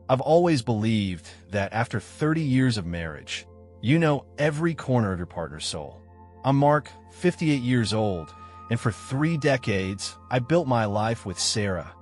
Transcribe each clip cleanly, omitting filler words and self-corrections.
I've always believed that after 30 years of marriage, you know every corner of your partner's soul. I'm Mark, 58 years old, and for 3 decades, I built my life with Sarah,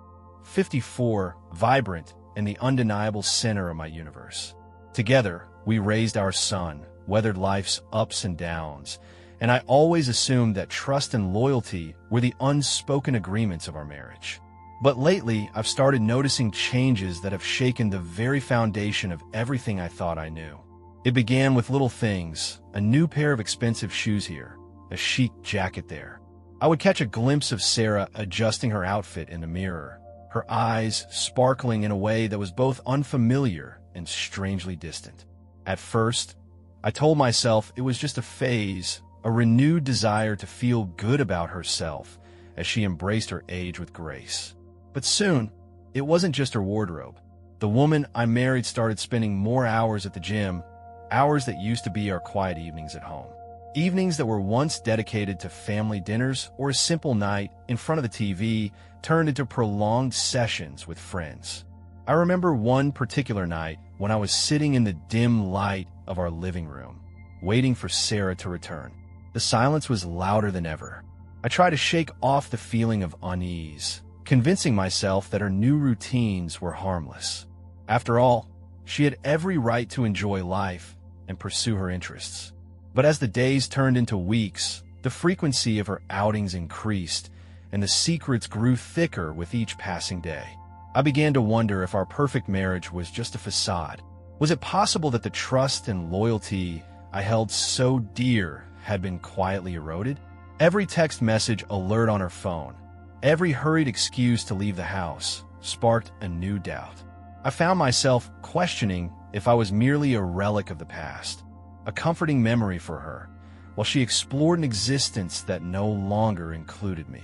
54, vibrant, and the undeniable center of my universe. Together, we raised our son, weathered life's ups and downs, and I always assumed that trust and loyalty were the unspoken agreements of our marriage. But lately, I've started noticing changes that have shaken the very foundation of everything I thought I knew. It began with little things, a new pair of expensive shoes here, a chic jacket there. I would catch a glimpse of Sarah adjusting her outfit in the mirror, her eyes sparkling in a way that was both unfamiliar and strangely distant. At first, I told myself it was just a phase, a renewed desire to feel good about herself as she embraced her age with grace. But soon, it wasn't just her wardrobe. The woman I married started spending more hours at the gym, hours that used to be our quiet evenings at home. Evenings that were once dedicated to family dinners or a simple night in front of the TV turned into prolonged sessions with friends. I remember one particular night when I was sitting in the dim light of our living room, waiting for Sarah to return. The silence was louder than ever. I tried to shake off the feeling of unease, convincing myself that her new routines were harmless. After all, she had every right to enjoy life and pursue her interests. But as the days turned into weeks, the frequency of her outings increased, and the secrets grew thicker with each passing day. I began to wonder if our perfect marriage was just a facade. Was it possible that the trust and loyalty I held so dear had been quietly eroded? Every text message alert on her phone, every hurried excuse to leave the house, sparked a new doubt. I found myself questioning if I was merely a relic of the past, a comforting memory for her, while she explored an existence that no longer included me.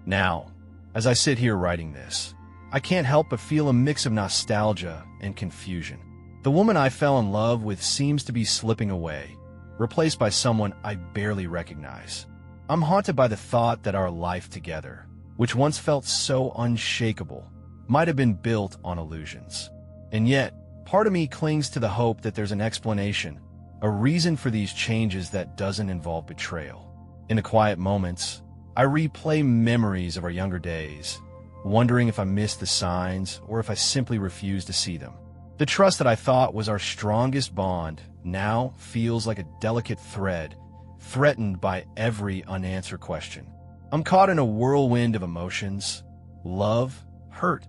Now, as I sit here writing this, I can't help but feel a mix of nostalgia and confusion. The woman I fell in love with seems to be slipping away, replaced by someone I barely recognize. I'm haunted by the thought that our life together, which once felt so unshakable, might have been built on illusions. And yet, part of me clings to the hope that there's an explanation, a reason for these changes that doesn't involve betrayal. In the quiet moments, I replay memories of our younger days, wondering if I missed the signs or if I simply refused to see them. The trust that I thought was our strongest bond now feels like a delicate thread, threatened by every unanswered question. I'm caught in a whirlwind of emotions: love, hurt,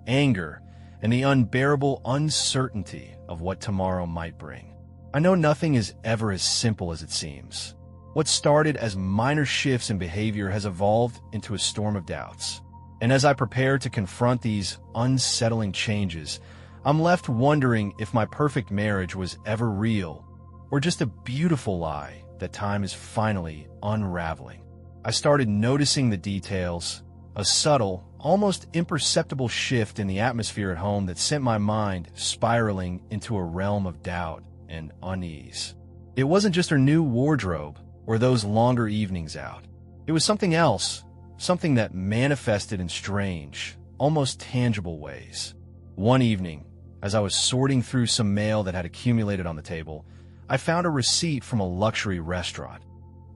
anger, and the unbearable uncertainty of what tomorrow might bring. I know nothing is ever as simple as it seems. What started as minor shifts in behavior has evolved into a storm of doubts. And as I prepare to confront these unsettling changes, I'm left wondering if my perfect marriage was ever real, or just a beautiful lie that time is finally unraveling. I started noticing the details, a subtle, almost imperceptible shift in the atmosphere at home that sent my mind spiraling into a realm of doubt and unease. It wasn't just her new wardrobe or those longer evenings out. It was something else, something that manifested in strange, almost tangible ways. One evening, as I was sorting through some mail that had accumulated on the table, I found a receipt from a luxury restaurant,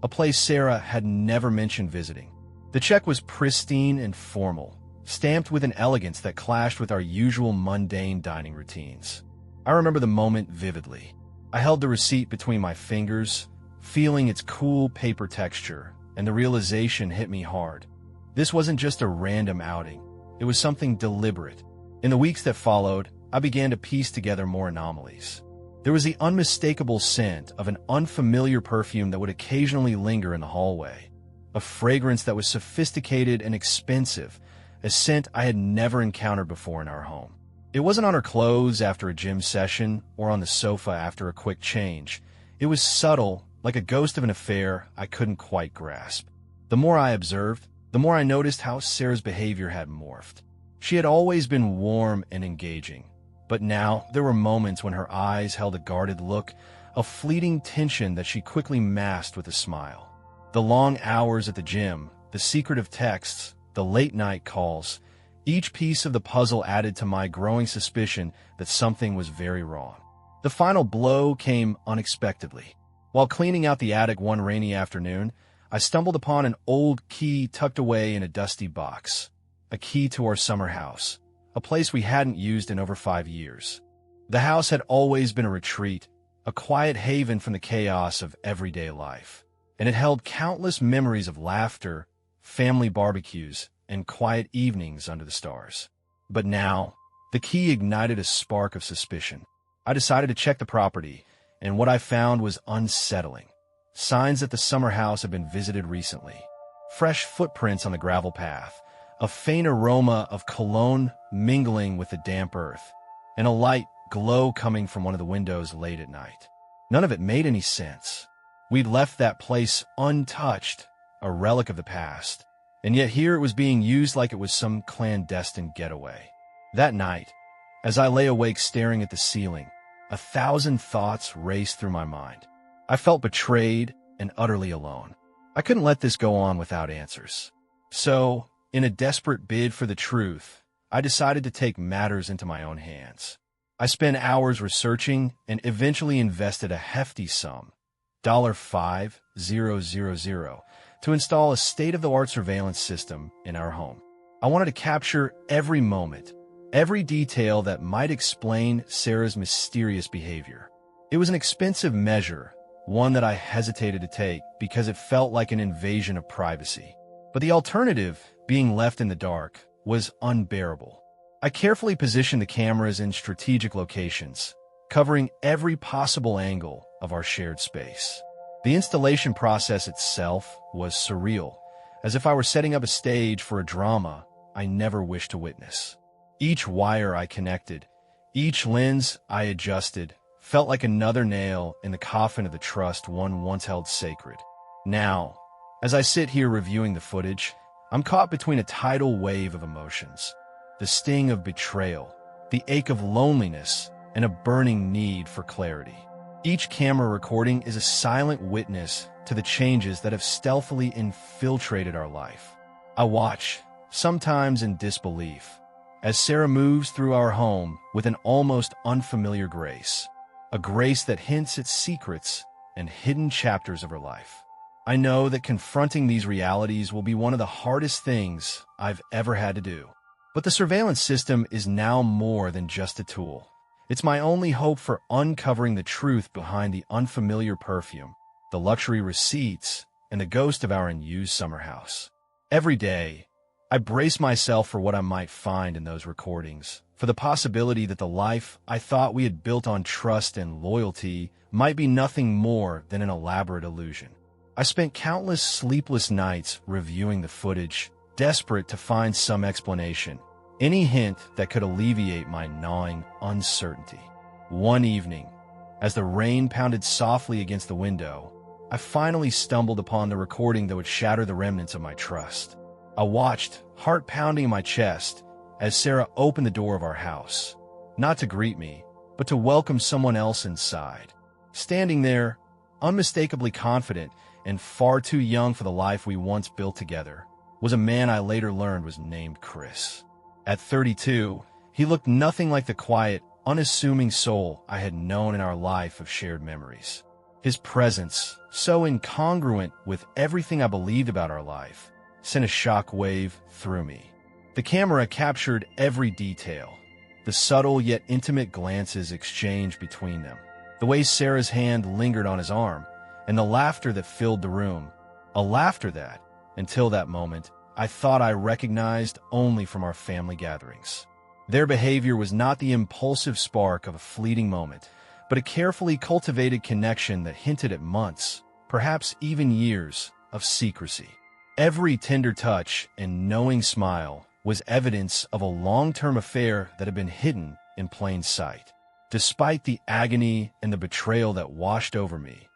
a place Sarah had never mentioned visiting. The check was pristine and formal, stamped with an elegance that clashed with our usual mundane dining routines. I remember the moment vividly. I held the receipt between my fingers, feeling its cool paper texture, and the realization hit me hard. This wasn't just a random outing. It was something deliberate. In the weeks that followed, I began to piece together more anomalies. There was the unmistakable scent of an unfamiliar perfume that would occasionally linger in the hallway, a fragrance that was sophisticated and expensive, a scent I had never encountered before in our home. It wasn't on her clothes after a gym session or on the sofa after a quick change. It was subtle, like a ghost of an affair I couldn't quite grasp. The more I observed, the more I noticed how Sarah's behavior had morphed. She had always been warm and engaging, but now there were moments when her eyes held a guarded look, a fleeting tension that she quickly masked with a smile. The long hours at the gym, the secretive texts, the late-night calls, Each piece of the puzzle added to my growing suspicion that something was very wrong. The final blow came unexpectedly. While cleaning out the attic one rainy afternoon, I stumbled upon an old key tucked away in a dusty box. A key to our summer house, a place we hadn't used in over 5 years. The house had always been a retreat, a quiet haven from the chaos of everyday life, and it held countless memories of laughter, family barbecues, and quiet evenings under the stars. But now, the key ignited a spark of suspicion. I decided to check the property, and what I found was unsettling. Signs that the summer house had been visited recently. Fresh footprints on the gravel path, a faint aroma of cologne mingling with the damp earth, and a light glow coming from one of the windows late at night. None of it made any sense. We'd left that place untouched, a relic of the past, and yet here it was being used like it was some clandestine getaway. That night, as I lay awake staring at the ceiling, 1,000 thoughts raced through my mind. I felt betrayed and utterly alone. I couldn't let this go on without answers. So, in a desperate bid for the truth, I decided to take matters into my own hands. I spent hours researching and eventually invested a hefty sum, $5,000, to install a state-of-the-art surveillance system in our home. I wanted to capture every moment, every detail that might explain Sarah's mysterious behavior. It was an expensive measure, one that I hesitated to take because it felt like an invasion of privacy. But the alternative, being left in the dark, was unbearable. I carefully positioned the cameras in strategic locations, covering every possible angle of our shared space. The installation process itself was surreal, as if I were setting up a stage for a drama I never wished to witness. Each wire I connected, each lens I adjusted, felt like another nail in the coffin of the trust one once held sacred. Now, as I sit here reviewing the footage, I'm caught between a tidal wave of emotions. The sting of betrayal, the ache of loneliness, and a burning need for clarity. Each camera recording is a silent witness to the changes that have stealthily infiltrated our life. I watch, sometimes in disbelief, as Sarah moves through our home with an almost unfamiliar grace, a grace that hints at secrets and hidden chapters of her life. I know that confronting these realities will be one of the hardest things I've ever had to do. But the surveillance system is now more than just a tool. It's my only hope for uncovering the truth behind the unfamiliar perfume, the luxury receipts, and the ghost of our unused summer house. Every day, I brace myself for what I might find in those recordings, for the possibility that the life I thought we had built on trust and loyalty might be nothing more than an elaborate illusion. I spent countless sleepless nights reviewing the footage, desperate to find some explanation, any hint that could alleviate my gnawing uncertainty. One evening, as the rain pounded softly against the window, I finally stumbled upon the recording that would shatter the remnants of my trust. I watched, heart pounding in my chest, as Sarah opened the door of our house, not to greet me, but to welcome someone else inside. Standing there, unmistakably confident and far too young for the life we once built together, was a man I later learned was named Chris. At 32, he looked nothing like the quiet, unassuming soul I had known in our life of shared memories. His presence, so incongruent with everything I believed about our life, sent a shock wave through me. The camera captured every detail, the subtle yet intimate glances exchanged between them, the way Sarah's hand lingered on his arm, and the laughter that filled the room, a laughter that, until that moment, I thought I recognized only from our family gatherings. Their behavior was not the impulsive spark of a fleeting moment, but a carefully cultivated connection that hinted at months, perhaps even years, of secrecy. Every tender touch and knowing smile was evidence of a long-term affair that had been hidden in plain sight. Despite the agony and the betrayal that washed over me,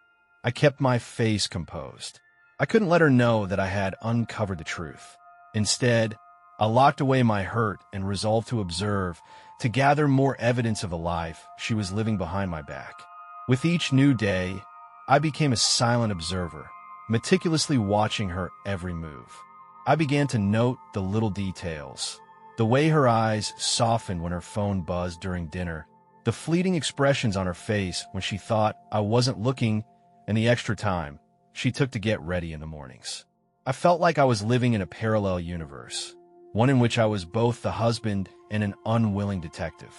I kept my face composed. I couldn't let her know that I had uncovered the truth. Instead, I locked away my hurt and resolved to observe, to gather more evidence of the life she was living behind my back. With each new day, I became a silent observer, meticulously watching her every move. I began to note the little details, The way her eyes softened when her phone buzzed during dinner, the fleeting expressions on her face when she thought I wasn't looking, and the extra time she took to get ready in the mornings. I felt like I was living in a parallel universe, one in which I was both the husband and an unwilling detective.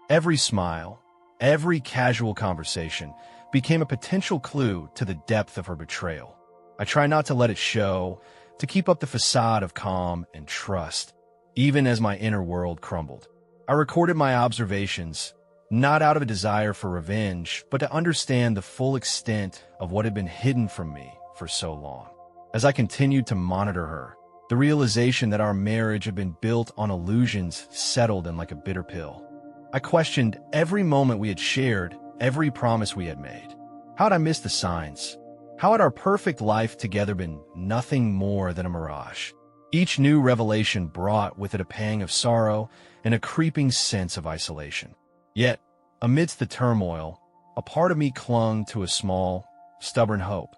Every smile, every casual conversation became a potential clue to the depth of her betrayal. I try not to let it show, to keep up the facade of calm and trust, even as my inner world crumbled. I recorded my observations, not out of a desire for revenge, but to understand the full extent of what had been hidden from me for so long. As I continued to monitor her, the realization that our marriage had been built on illusions settled in like a bitter pill. I questioned every moment we had shared, every promise we had made. How had I missed the signs? How had our perfect life together been nothing more than a mirage? Each new revelation brought with it a pang of sorrow and a creeping sense of isolation. Yet, amidst the turmoil, a part of me clung to a small, stubborn hope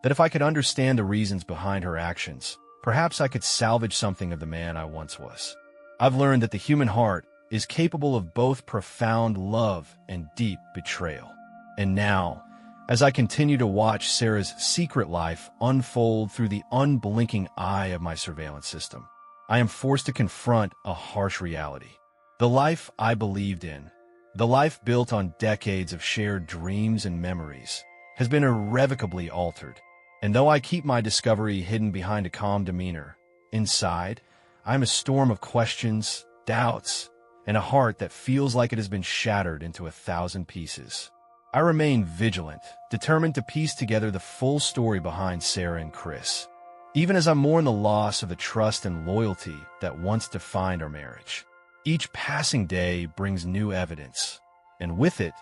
that if I could understand the reasons behind her actions, perhaps I could salvage something of the man I once was. I've learned that the human heart is capable of both profound love and deep betrayal. And now, as I continue to watch Sarah's secret life unfold through the unblinking eye of my surveillance system, I am forced to confront a harsh reality. The life I believed in, the life built on decades of shared dreams and memories, has been irrevocably altered. And though I keep my discovery hidden behind a calm demeanor, inside, I am a storm of questions, doubts, and a heart that feels like it has been shattered into 1,000 pieces. I remain vigilant, determined to piece together the full story behind Sarah and Chris, even as I mourn the loss of the trust and loyalty that once defined our marriage. Each passing day brings new evidence, and with it,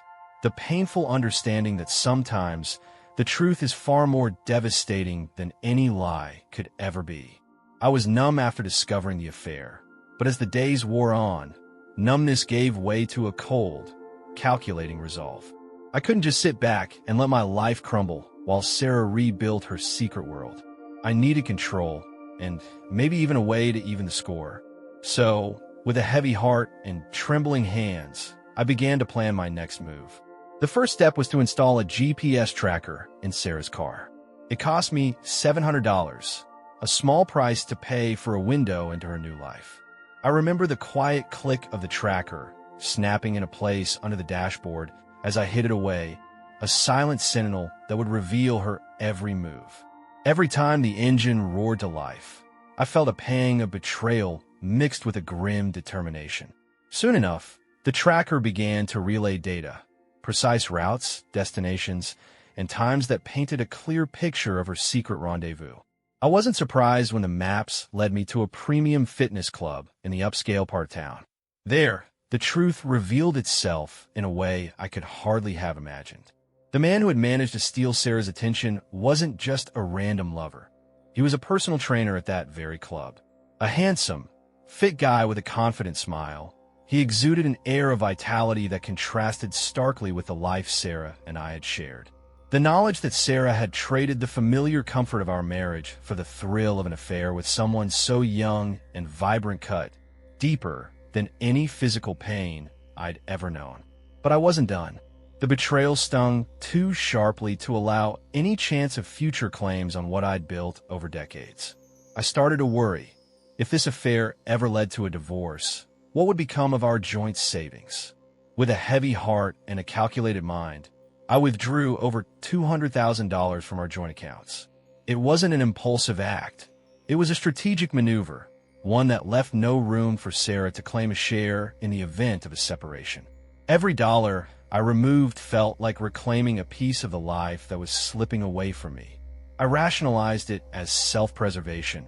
the painful understanding that sometimes the truth is far more devastating than any lie could ever be. I was numb after discovering the affair, but as the days wore on, numbness gave way to a cold, calculating resolve. I couldn't just sit back and let my life crumble while Sarah rebuilt her secret world. I needed control, and maybe even a way to even the score. So, with a heavy heart and trembling hands, I began to plan my next move. The first step was to install a GPS tracker in Sarah's car. It cost me $700, a small price to pay for a window into her new life. I remember the quiet click of the tracker, snapping into place under the dashboard as I hid it away, a silent sentinel that would reveal her every move. Every time the engine roared to life, I felt a pang of betrayal mixed with a grim determination. Soon enough, the tracker began to relay data, precise routes, destinations, and times that painted a clear picture of her secret rendezvous. I wasn't surprised when the maps led me to a premium fitness club in the upscale part of town. There, the truth revealed itself in a way I could hardly have imagined. The man who had managed to steal Sarah's attention wasn't just a random lover. He was a personal trainer at that very club. A handsome, fit guy with a confident smile, he exuded an air of vitality that contrasted starkly with the life Sarah and I had shared. The knowledge that Sarah had traded the familiar comfort of our marriage for the thrill of an affair with someone so young and vibrant cut deeper than any physical pain I'd ever known. But I wasn't done. The betrayal stung too sharply to allow any chance of future claims on what I'd built over decades. I started to worry. If this affair ever led to a divorce, what would become of our joint savings? With a heavy heart and a calculated mind, I withdrew over $200,000 from our joint accounts. It wasn't an impulsive act. It was a strategic maneuver, one that left no room for Sarah to claim a share in the event of a separation. Every dollar I removed felt like reclaiming a piece of the life that was slipping away from me. I rationalized it as self-preservation,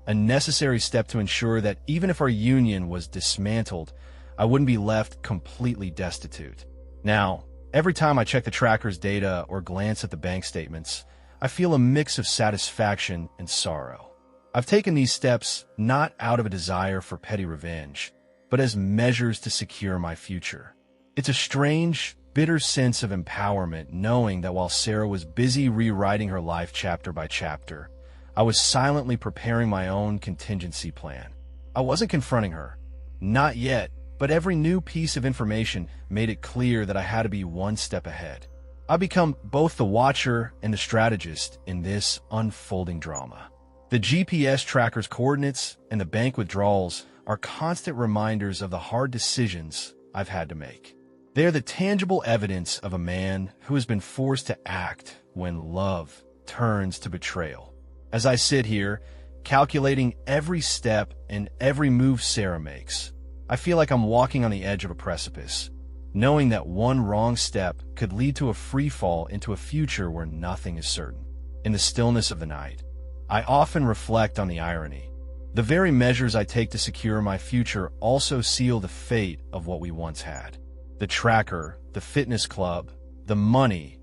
a necessary step to ensure that even if our union was dismantled, I wouldn't be left completely destitute. Now, every time I check the tracker's data or glance at the bank statements, I feel a mix of satisfaction and sorrow. I've taken these steps not out of a desire for petty revenge, but as measures to secure my future. It's a strange, bitter sense of empowerment knowing that while Sarah was busy rewriting her life chapter by chapter, I was silently preparing my own contingency plan. I wasn't confronting her, Not yet, but every new piece of information made it clear that I had to be one step ahead. I become both the watcher and the strategist in this unfolding drama. The GPS tracker's coordinates and the bank withdrawals are constant reminders of the hard decisions I've had to make. They are the tangible evidence of a man who has been forced to act when love turns to betrayal. As I sit here, calculating every step and every move Sarah makes, I feel like I'm walking on the edge of a precipice, knowing that one wrong step could lead to a free fall into a future where nothing is certain. In the stillness of the night, I often reflect on the irony. The very measures I take to secure my future also seal the fate of what we once had. The tracker, the fitness club, the money,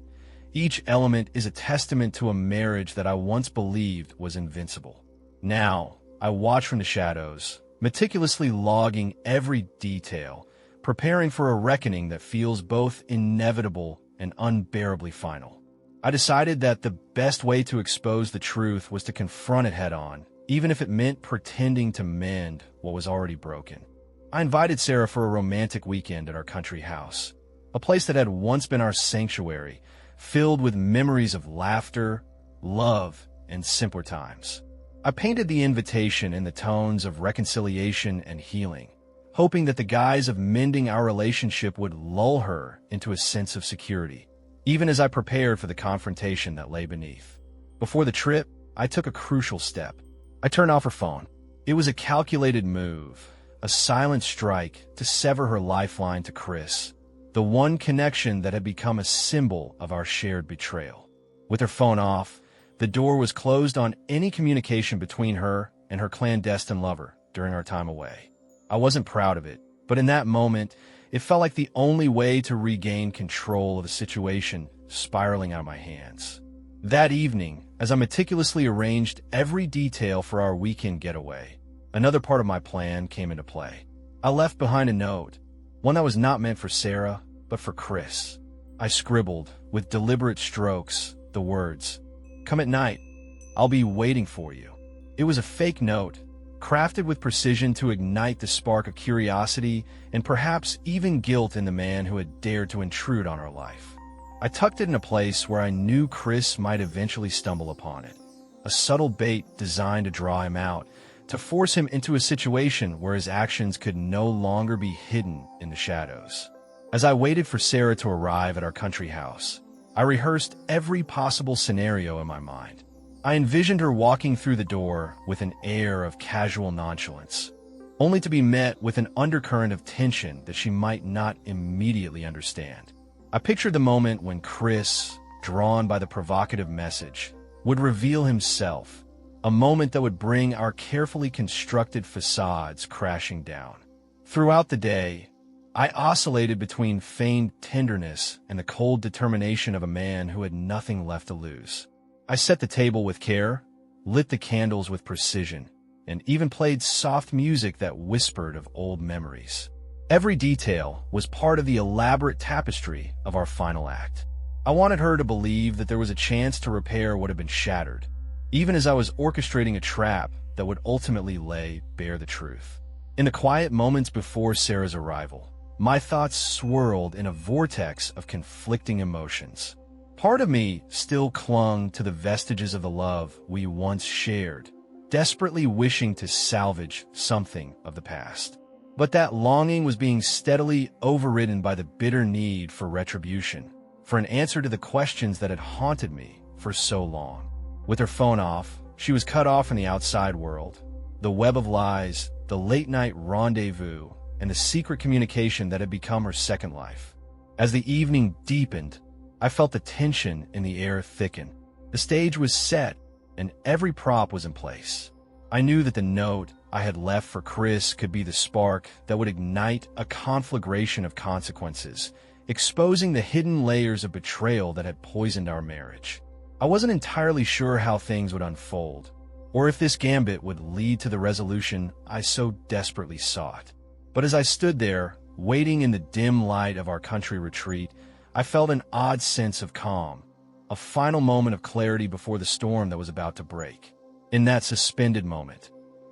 each element is a testament to a marriage that I once believed was invincible. Now, I watch from the shadows, meticulously logging every detail, preparing for a reckoning that feels both inevitable and unbearably final. I decided that the best way to expose the truth was to confront it head-on, even if it meant pretending to mend what was already broken. I invited Sarah for a romantic weekend at our country house, a place that had once been our sanctuary, filled with memories of laughter, love, and simpler times. I painted the invitation in the tones of reconciliation and healing, hoping that the guise of mending our relationship would lull her into a sense of security, even as I prepared for the confrontation that lay beneath. Before the trip, I took a crucial step. I turned off her phone. It was a calculated move, a silent strike to sever her lifeline to Chris, the one connection that had become a symbol of our shared betrayal. With her phone off, the door was closed on any communication between her and her clandestine lover during our time away. I wasn't proud of it, but in that moment, it felt like the only way to regain control of a situation spiraling out of my hands. That evening, as I meticulously arranged every detail for our weekend getaway, another part of my plan came into play. I left behind a note, one that was not meant for Sarah, but for Chris. I scribbled, with deliberate strokes, the words, "Come at night. I'll be waiting for you." It was a fake note, crafted with precision to ignite the spark of curiosity and perhaps even guilt in the man who had dared to intrude on our life. I tucked it in a place where I knew Chris might eventually stumble upon it, a subtle bait designed to draw him out, to force him into a situation where his actions could no longer be hidden in the shadows. As I waited for Sarah to arrive at our country house, I rehearsed every possible scenario in my mind. I envisioned her walking through the door with an air of casual nonchalance, only to be met with an undercurrent of tension that she might not immediately understand. I pictured the moment when Chris, drawn by the provocative message, would reveal himself, a moment that would bring our carefully constructed facades crashing down. Throughout the day, I oscillated between feigned tenderness and the cold determination of a man who had nothing left to lose. I set the table with care, lit the candles with precision, and even played soft music that whispered of old memories. Every detail was part of the elaborate tapestry of our final act. I wanted her to believe that there was a chance to repair what had been shattered, even as I was orchestrating a trap that would ultimately lay bare the truth. In the quiet moments before Sarah's arrival, my thoughts swirled in a vortex of conflicting emotions. Part of me still clung to the vestiges of the love we once shared, desperately wishing to salvage something of the past. But that longing was being steadily overridden by the bitter need for retribution, for an answer to the questions that had haunted me for so long. With her phone off, she was cut off from the outside world, the web of lies, the late-night rendezvous, and the secret communication that had become her second life. As the evening deepened, I felt the tension in the air thicken. The stage was set, and every prop was in place. I knew that the note I had left for Chris could be the spark that would ignite a conflagration of consequences, exposing the hidden layers of betrayal that had poisoned our marriage. I wasn't entirely sure how things would unfold, or if this gambit would lead to the resolution I so desperately sought. But as I stood there, waiting in the dim light of our country retreat, I felt an odd sense of calm, a final moment of clarity before the storm that was about to break. In that suspended moment,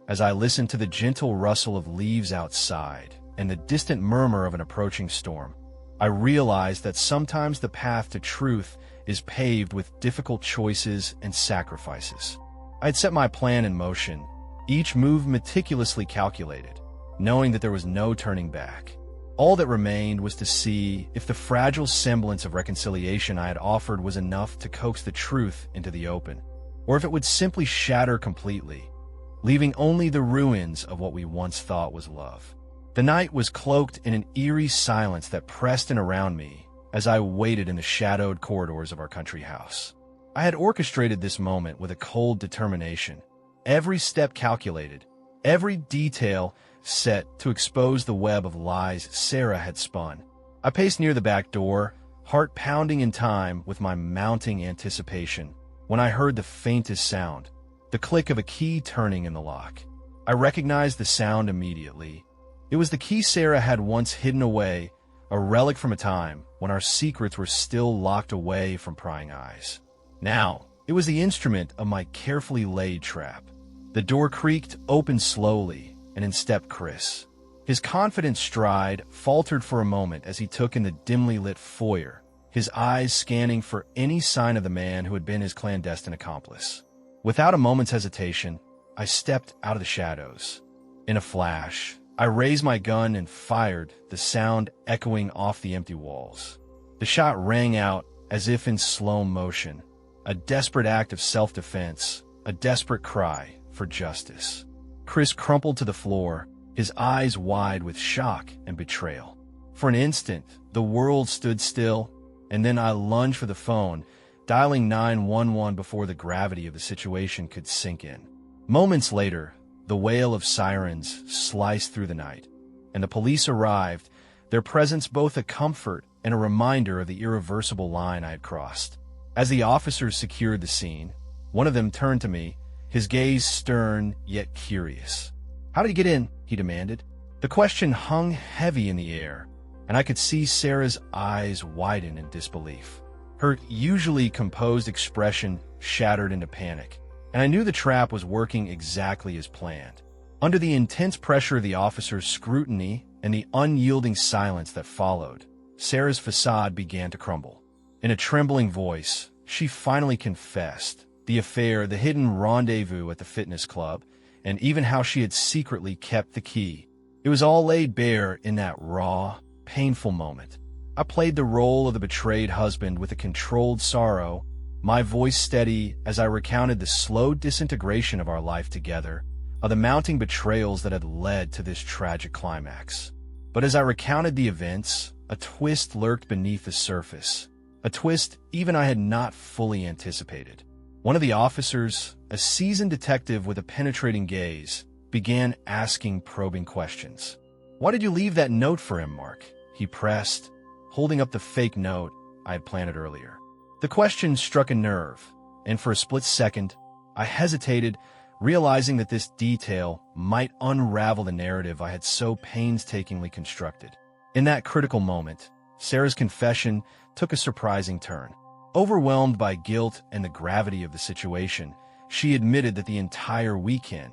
as I listened to the gentle rustle of leaves outside and the distant murmur of an approaching storm. I realized that sometimes the path to truth is paved with difficult choices and sacrifices. I had set my plan in motion, each move meticulously calculated, knowing that there was no turning back. All that remained was to see if the fragile semblance of reconciliation I had offered was enough to coax the truth into the open, or if it would simply shatter completely, leaving only the ruins of what we once thought was love. The night was cloaked in an eerie silence that pressed in around me as I waited in the shadowed corridors of our country house. I had orchestrated this moment with a cold determination, every step calculated, every detail set to expose the web of lies Sarah had spun. I paced near the back door, heart pounding in time with my mounting anticipation, when I heard the faintest sound, the click of a key turning in the lock. I recognized the sound immediately. It was the key Sarah had once hidden away, a relic from a time when our secrets were still locked away from prying eyes. Now, it was the instrument of my carefully laid trap. The door creaked open slowly, and in stepped Chris. His confident stride faltered for a moment as he took in the dimly lit foyer, his eyes scanning for any sign of the man who had been his clandestine accomplice. Without a moment's hesitation, I stepped out of the shadows. In a flash, I raised my gun and fired, the sound echoing off the empty walls. The shot rang out as if in slow motion, a desperate act of self-defense, a desperate cry for justice. Chris crumpled to the floor, his eyes wide with shock and betrayal. For an instant, the world stood still, and then I lunged for the phone, dialing 911 before the gravity of the situation could sink in. Moments later, the wail of sirens sliced through the night, and the police arrived, their presence both a comfort and a reminder of the irreversible line I had crossed. As the officers secured the scene, one of them turned to me, his gaze stern yet curious. "How did you get in?" he demanded. The question hung heavy in the air, and I could see Sarah's eyes widen in disbelief. Her usually composed expression shattered into panic, and I knew the trap was working exactly as planned. Under the intense pressure of the officer's scrutiny and the unyielding silence that followed, Sarah's facade began to crumble. In a trembling voice, she finally confessed the affair, the hidden rendezvous at the fitness club, and even how she had secretly kept the key. It was all laid bare in that raw, painful moment. I played the role of the betrayed husband with a controlled sorrow, my voice steady as I recounted the slow disintegration of our life together, of the mounting betrayals that had led to this tragic climax. But as I recounted the events, a twist lurked beneath the surface, a twist even I had not fully anticipated. One of the officers, a seasoned detective with a penetrating gaze, began asking probing questions. "Why did you leave that note for him, Mark?" he pressed, holding up the fake note I had planted earlier. The question struck a nerve, and for a split second, I hesitated, realizing that this detail might unravel the narrative I had so painstakingly constructed. In that critical moment, Sarah's confession took a surprising turn. Overwhelmed by guilt and the gravity of the situation, she admitted that the entire weekend,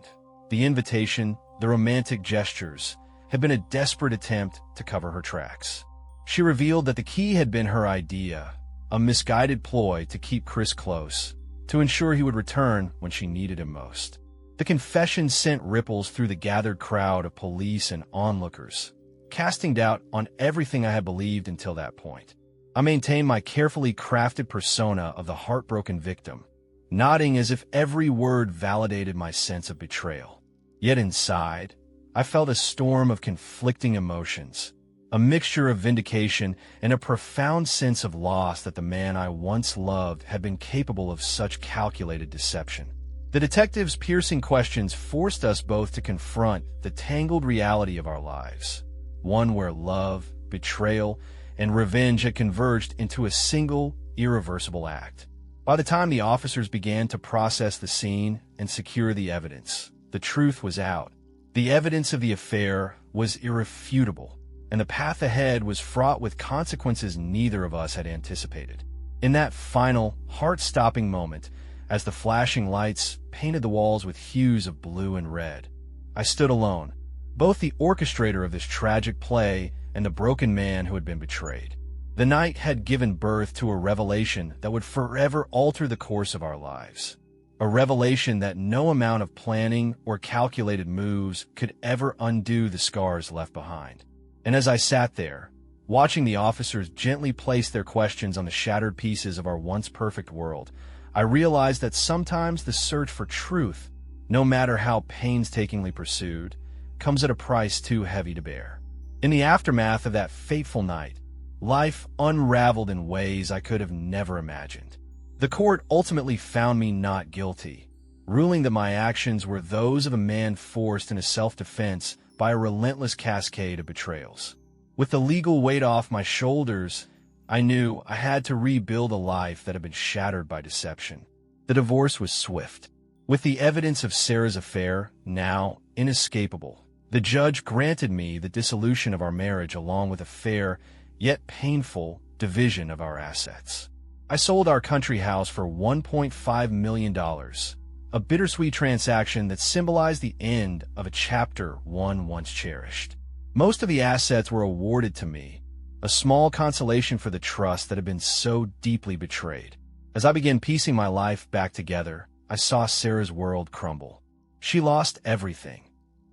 the invitation, the romantic gestures, had been a desperate attempt to cover her tracks. She revealed that the key had been her idea, a misguided ploy to keep Chris close, to ensure he would return when she needed him most. The confession sent ripples through the gathered crowd of police and onlookers, casting doubt on everything I had believed until that point. I maintained my carefully crafted persona of the heartbroken victim, nodding as if every word validated my sense of betrayal. Yet inside, I felt a storm of conflicting emotions, a mixture of vindication and a profound sense of loss that the man I once loved had been capable of such calculated deception. The detective's piercing questions forced us both to confront the tangled reality of our lives, one where love, betrayal, and revenge had converged into a single, irreversible act. By the time the officers began to process the scene and secure the evidence, the truth was out. The evidence of the affair was irrefutable, and the path ahead was fraught with consequences neither of us had anticipated. In that final, heart-stopping moment, as the flashing lights painted the walls with hues of blue and red, I stood alone, both the orchestrator of this tragic play and the broken man who had been betrayed. The night had given birth to a revelation that would forever alter the course of our lives. A revelation that no amount of planning or calculated moves could ever undo the scars left behind. And as I sat there, watching the officers gently place their questions on the shattered pieces of our once perfect world, I realized that sometimes the search for truth, no matter how painstakingly pursued, comes at a price too heavy to bear. In the aftermath of that fateful night, life unraveled in ways I could have never imagined. The court ultimately found me not guilty, ruling that my actions were those of a man forced into self-defense by a relentless cascade of betrayals. With the legal weight off my shoulders, I knew I had to rebuild a life that had been shattered by deception. The divorce was swift. With the evidence of Sarah's affair now inescapable, the judge granted me the dissolution of our marriage along with a fair, yet painful, division of our assets. I sold our country house for $1.5 million, a bittersweet transaction that symbolized the end of a chapter one once cherished. Most of the assets were awarded to me, a small consolation for the trust that had been so deeply betrayed. As I began piecing my life back together, I saw Sarah's world crumble. She lost everything: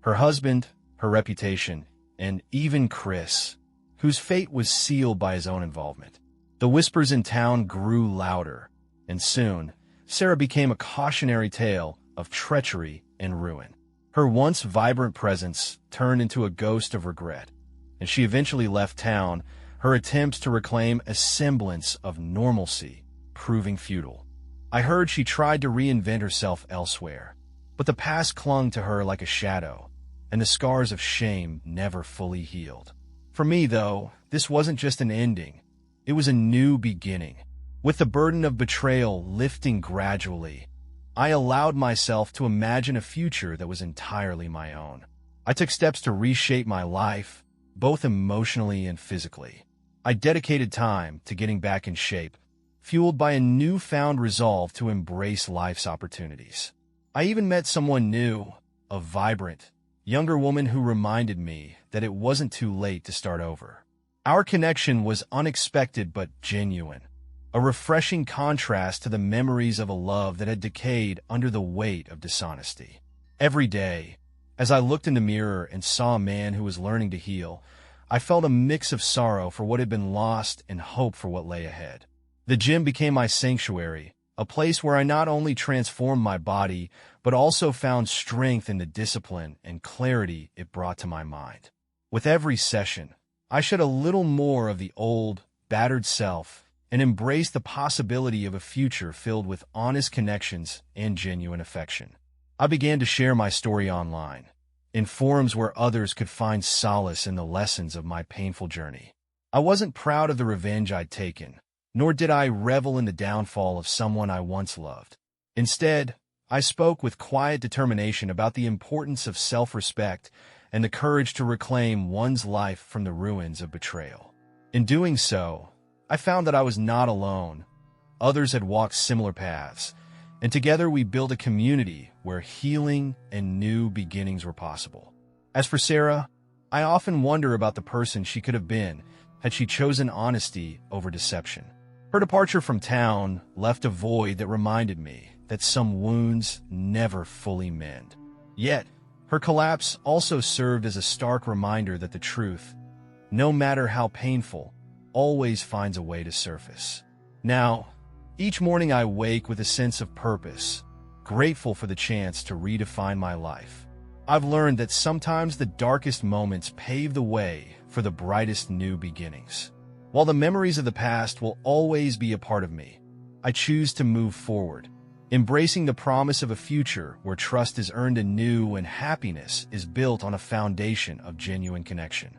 her husband, her reputation, and even Chris, whose fate was sealed by his own involvement. The whispers in town grew louder, and soon, Sarah became a cautionary tale of treachery and ruin. Her once vibrant presence turned into a ghost of regret, and she eventually left town, her attempts to reclaim a semblance of normalcy proving futile. I heard she tried to reinvent herself elsewhere, but the past clung to her like a shadow, and the scars of shame never fully healed. For me, though, this wasn't just an ending. It was a new beginning. With the burden of betrayal lifting gradually, I allowed myself to imagine a future that was entirely my own. I took steps to reshape my life, both emotionally and physically. I dedicated time to getting back in shape, fueled by a newfound resolve to embrace life's opportunities. I even met someone new, a vibrant, younger woman who reminded me that it wasn't too late to start over. Our connection was unexpected but genuine, a refreshing contrast to the memories of a love that had decayed under the weight of dishonesty. Every day, as I looked in the mirror and saw a man who was learning to heal, I felt a mix of sorrow for what had been lost and hope for what lay ahead. The gym became my sanctuary, a place where I not only transformed my body, but also found strength in the discipline and clarity it brought to my mind. With every session, I shed a little more of the old, battered self and embraced the possibility of a future filled with honest connections and genuine affection. I began to share my story online, in forums where others could find solace in the lessons of my painful journey. I wasn't proud of the revenge I'd taken, nor did I revel in the downfall of someone I once loved. Instead, I spoke with quiet determination about the importance of self-respect and the courage to reclaim one's life from the ruins of betrayal. In doing so, I found that I was not alone. Others had walked similar paths, and together we built a community where healing and new beginnings were possible. As for Sarah, I often wonder about the person she could have been had she chosen honesty over deception. Her departure from town left a void that reminded me that some wounds never fully mend. Yet, her collapse also served as a stark reminder that the truth, no matter how painful, always finds a way to surface. Now, each morning I wake with a sense of purpose, grateful for the chance to redefine my life. I've learned that sometimes the darkest moments pave the way for the brightest new beginnings. While the memories of the past will always be a part of me, I choose to move forward, embracing the promise of a future where trust is earned anew and happiness is built on a foundation of genuine connection.